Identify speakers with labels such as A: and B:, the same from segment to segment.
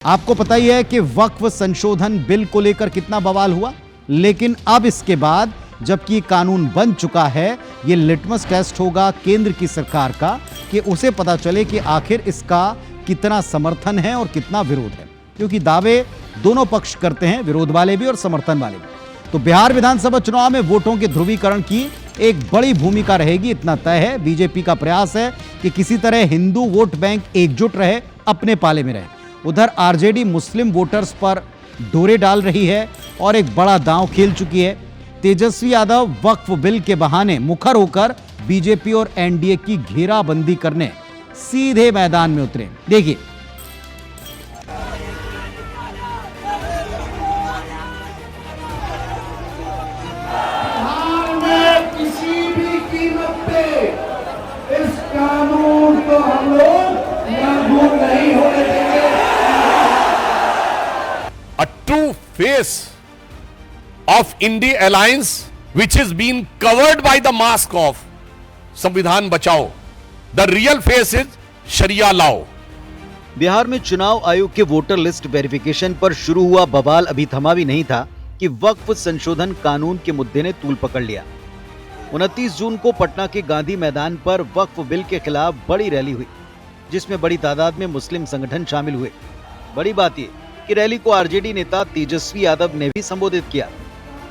A: आपको पता ही है कि वक्फ संशोधन बिल को लेकर कितना बवाल हुआ, लेकिन अब इसके बाद जबकि ये कानून बन चुका है, ये लिटमस टेस्ट होगा केंद्र की सरकार का कि उसे पता चले कि आखिर इसका कितना समर्थन है और कितना विरोध है, क्योंकि दावे दोनों पक्ष करते हैं, विरोध वाले भी और समर्थन वाले भी। तो बिहार विधानसभा चुनाव में वोटों के ध्रुवीकरण की एक बड़ी भूमिका रहेगी, इतना तय है। बीजेपी का प्रयास है कि किसी तरह हिंदू वोट बैंक एकजुट रहे, अपने पाले में रहे। उधर आरजेडी मुस्लिम वोटर्स पर डोरे डाल रही है और एक बड़ा दांव खेल चुकी है। तेजस्वी यादव वक्फ बिल के बहाने मुखर होकर बीजेपी और एनडीए की घेराबंदी करने सीधे मैदान में उतरे। देखिए,
B: बिहार में किसी भी कीमत पे इस कानून को हम लोग लागू नहीं होने देंगे।
C: A true face of India alliance which is being covered by the mask of संविधान बचाओ. The real face is शरिया लाओ.
D: बिहार में चुनाव आयोग के वोटर लिस्ट वेरिफिकेशन पर शुरू हुआ बवाल अभी थमा भी नहीं था कि वक्फ संशोधन कानून के मुद्दे ने तूल पकड़ लिया। 29 जून को पटना के गांधी मैदान पर वक्फ बिल के खिलाफ बड़ी रैली हुई, जिसमें बड़ी तादाद में मुस्लिम संगठन शामिल हुए। बड़ी बात यह कि रैली को आरजेडी नेता तेजस्वी यादव ने भी संबोधित किया।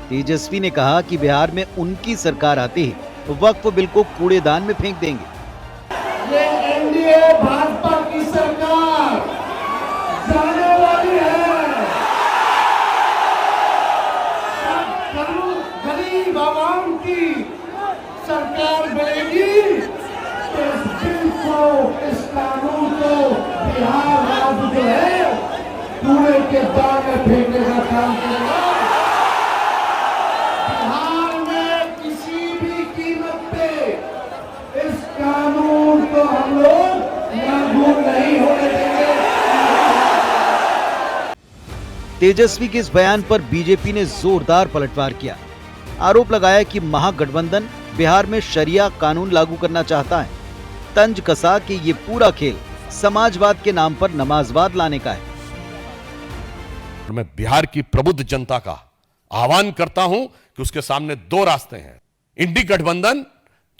D: तेजस्वी ने कहा कि बिहार में उनकी सरकार आते ही वक्फ बिल को कूड़ेदान में फेंक देंगे।
B: ये एनडीए भाजपा की सरकार जाने वाली है। गरीब आवाम की सरकार बनेगी तो इस बिल को, इस कानून को बिहार राज्य जो है कूड़े के दान में फेंकने का काम करेगा। बिहार में किसी भी कीमत पे इस कानून को हम लोग लागू नहीं होने देंगे।
D: तेजस्वी के इस बयान पर बीजेपी ने जोरदार पलटवार किया। आरोप लगाया कि महागठबंधन बिहार में शरिया कानून लागू करना चाहता है। तंज कसा कि ये पूरा खेल समाजवाद के नाम पर नमाजवाद लाने का है।
C: मैं बिहार की प्रबुद्ध जनता का आह्वान करता हूं कि उसके सामने दो रास्ते हैं। इंडी गठबंधन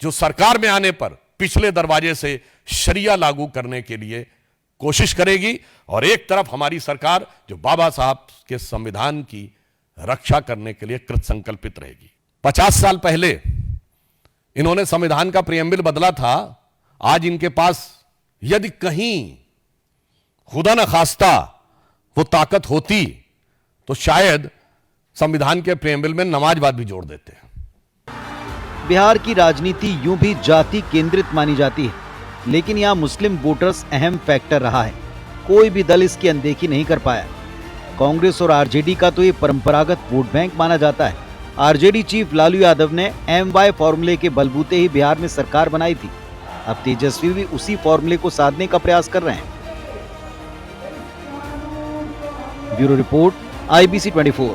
C: जो सरकार में आने पर पिछले दरवाजे से शरिया लागू करने के लिए कोशिश करेगी, और एक तरफ हमारी सरकार जो बाबा साहब के संविधान की रक्षा करने के लिए कृत संकल्पित रहेगी। 50 साल पहले इन्होंने संविधान का प्रियम्बल बदला था। आज इनके पास यदि कहीं खुदा न खास्ता वो ताकत होती तो शायद संविधान के प्रियम्बल में नमाजवाद भी जोड़ देते हैं।
D: बिहार की राजनीति यूं भी जाति केंद्रित मानी जाती है, लेकिन यहाँ मुस्लिम वोटर्स अहम फैक्टर रहा है। कोई भी दल इसकी अनदेखी नहीं कर पाया। कांग्रेस और आरजेडी का तो ये परंपरागत वोट बैंक माना जाता है। आरजेडी चीफ लालू यादव ने MY फॉर्मूले के बलबूते ही बिहार में सरकार बनाई थी। अब तेजस्वी भी उसी फॉर्मूले को साधने का प्रयास कर रहे हैं। Bureau report, IBC 24।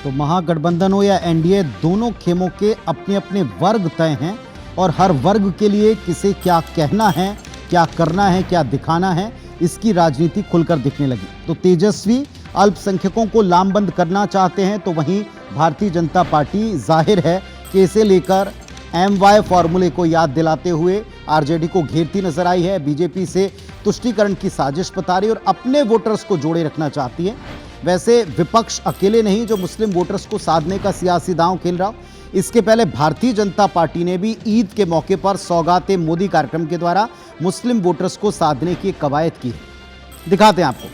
A: तो महागठबंधन हो या एनडीए, दोनों खेमों के अपने अपने वर्ग तय हैं और हर वर्ग के लिए किसे क्या कहना है, क्या करना है, क्या दिखाना है, इसकी राजनीति खुलकर दिखने लगी। तो तेजस्वी अल्पसंख्यकों को लामबंद करना चाहते हैं, तो वहीं भारतीय जनता पार्टी जाहिर है कि इसे लेकर MY फॉर्मूले को याद दिलाते हुए आरजेडी को घेरती नजर आई है। बीजेपी से तुष्टीकरण की साजिश बता रही और अपने वोटर्स को जोड़े रखना चाहती है। वैसे विपक्ष अकेले नहीं जो मुस्लिम वोटर्स को साधने का सियासी दांव खेल रहा। इसके पहले भारतीय जनता पार्टी ने भी ईद के मौके पर सौगाते मोदी कार्यक्रम के द्वारा मुस्लिम वोटर्स को साधने की कवायद की है। दिखाते हैं आपको।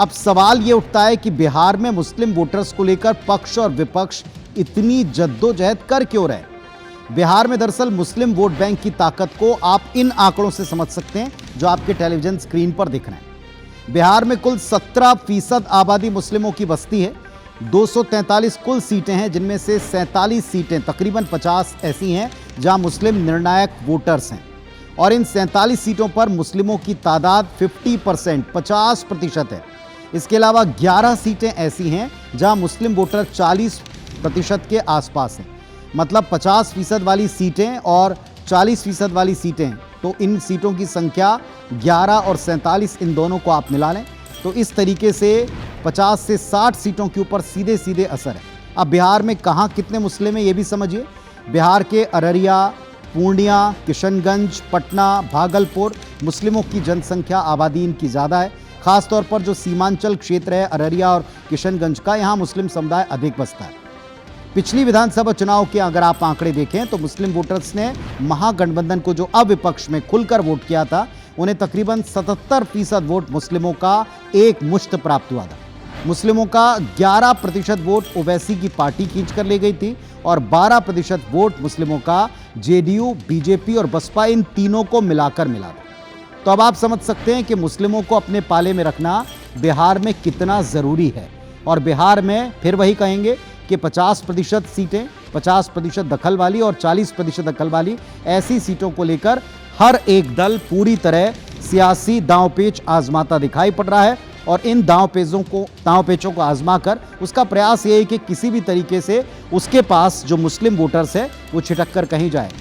A: अब सवाल ये उठता है कि बिहार में मुस्लिम वोटर्स को लेकर पक्ष और विपक्ष इतनी जद्दोजहद कर क्यों रहे। बिहार में दरअसल मुस्लिम वोट बैंक की ताकत को आप इन आंकड़ों से समझ सकते हैं जो आपके टेलीविजन स्क्रीन पर दिख रहे हैं। बिहार में कुल 17% आबादी मुस्लिमों की बस्ती है। 243 कुल सीटें हैं, जिनमें से 47 सीटें तकरीबन 50 ऐसी हैं जहां मुस्लिम निर्णायक वोटर्स हैं, और इन 47 सीटों पर मुस्लिमों की तादाद 50% है। इसके अलावा 11 सीटें ऐसी हैं जहां मुस्लिम वोटर 40% के आसपास हैं। मतलब 50% वाली सीटें और 40% वाली सीटें तो इन सीटों की संख्या 11 और 47 इन दोनों को आप मिला लें तो इस तरीके से 50 से 60 सीटों के ऊपर सीधे सीधे असर है। अब बिहार में कहाँ कितने मुस्लिम हैं ये भी समझिए। बिहार के अररिया, पूर्णिया, किशनगंज, पटना, भागलपुर मुस्लिमों की जनसंख्या आबादी इनकी ज़्यादा है। खासतौर पर जो सीमांचल क्षेत्र है अररिया और किशनगंज का, यहाँ मुस्लिम समुदाय अधिक बसता है। पिछली विधानसभा चुनाव के अगर आप आंकड़े देखें तो मुस्लिम वोटर्स ने महागठबंधन को जो अब विपक्ष में खुलकर वोट किया था, उन्हें तकरीबन 77% वोट मुस्लिमों का एक मुश्त प्राप्त हुआ था। मुस्लिमों का 11% वोट ओवैसी की पार्टी खींच कर ले गई थी और 12% वोट मुस्लिमों का जेडीयू, बीजेपी और बसपा इन तीनों को मिलाकर मिला था। तो अब आप समझ सकते हैं कि मुस्लिमों को अपने पाले में रखना बिहार में कितना ज़रूरी है। और बिहार में फिर वही कहेंगे कि 50% सीटें, 50% दखल वाली और 40% दखल वाली ऐसी सीटों को लेकर हर एक दल पूरी तरह सियासी दांवपेच आजमाता दिखाई पड़ रहा है। और इन दांवपेचों को आजमाकर उसका प्रयास ये है कि किसी भी तरीके से उसके पास जो मुस्लिम वोटर्स है वो छिटक कर कहीं जाए।